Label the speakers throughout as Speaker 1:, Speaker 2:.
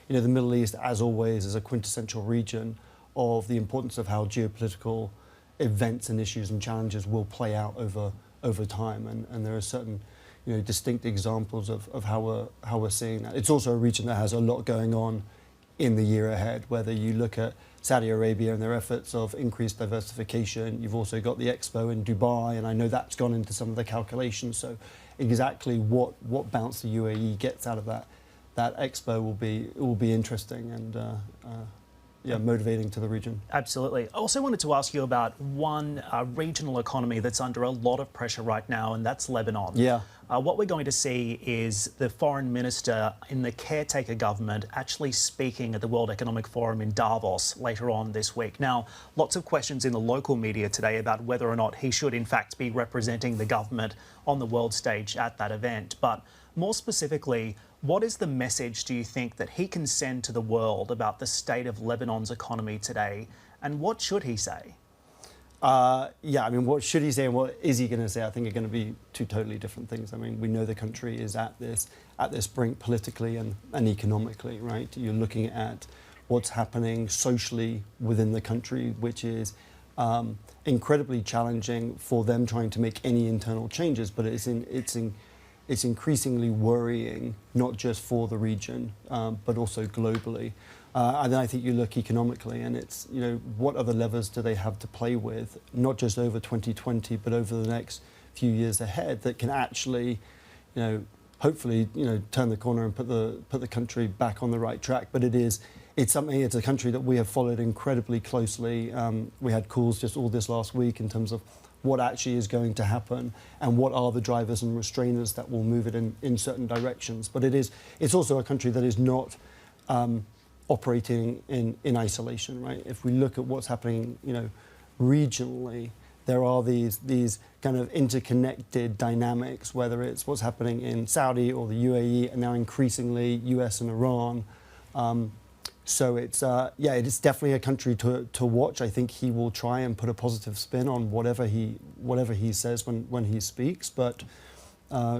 Speaker 1: the Middle East, as always, is a quintessential region of the importance of how geopolitical events and issues and challenges will play out over time. And there are certain distinct examples of how we're seeing that. It's also a region that has a lot going on in the year ahead, whether you look at Saudi Arabia and their efforts of increased diversification. You've also got the Expo in Dubai, and I know that's gone into some of the calculations. So exactly what bounce the UAE gets out of that Expo will be interesting and motivating to the region.
Speaker 2: Absolutely. I also wanted to ask you about one regional economy that's under a lot of pressure right now, and that's Lebanon.
Speaker 1: Yeah.
Speaker 2: What we're going to see is the foreign minister in the caretaker government actually speaking at the World Economic Forum in Davos later on this week. Now, lots of questions in the local media today about whether or not he should in fact be representing the government on the world stage at that event. But more specifically, what is the message, do you think, that he can send to the world about the state of Lebanon's economy today? And what should he say?
Speaker 1: What should he say and what is he going to say, I think are going to be two totally different things. I mean, we know the country is at this brink politically and economically, right? You're looking at what's happening socially within the country, which is incredibly challenging for them trying to make any internal changes, but it's increasingly worrying, not just for the region, but also globally. And then I think you look economically, and it's, what other levers do they have to play with, not just over 2020, but over the next few years ahead, that can actually, hopefully, turn the corner and put the country back on the right track. But it's a country that we have followed incredibly closely. We had calls just all this last week in terms of what actually is going to happen and what are the drivers and restrainers that will move it in certain directions. But it's also a country that is not operating in isolation, right? If we look at what's happening, regionally, there are these kind of interconnected dynamics, whether it's what's happening in Saudi or the UAE, and now increasingly US and Iran. So it's definitely a country to watch. I think he will try and put a positive spin on whatever he says when he speaks, but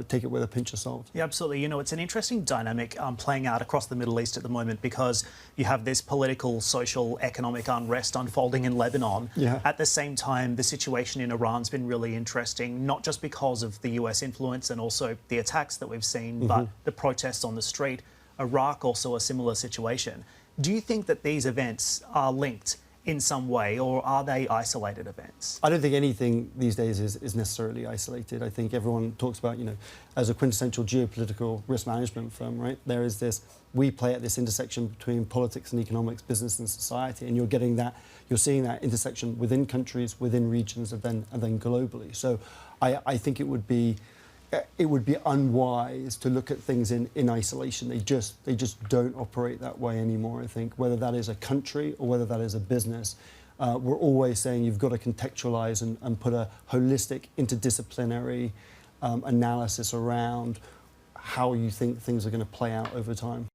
Speaker 1: take it with a pinch of salt.
Speaker 2: Yeah, absolutely. It's an interesting dynamic playing out across the Middle East at the moment, because you have this political, social, economic unrest unfolding in Lebanon.
Speaker 1: Yeah.
Speaker 2: At the same time, the situation in Iran's been really interesting, not just because of the US influence and also the attacks that we've seen, but the protests on the street. Iraq, also a similar situation. Do you think that these events are linked in some way, or are they isolated events?
Speaker 1: I don't think anything these days is necessarily isolated. I think everyone talks about, as a quintessential geopolitical risk management firm, right? There is we play at this intersection between politics and economics, business and society, and you're seeing that intersection within countries, within regions, and then globally. So I think it would be unwise to look at things in isolation. They just don't operate that way anymore, I think, whether that is a country or whether that is a business. We're always saying you've got to contextualize and put a holistic, interdisciplinary analysis around how you think things are going to play out over time.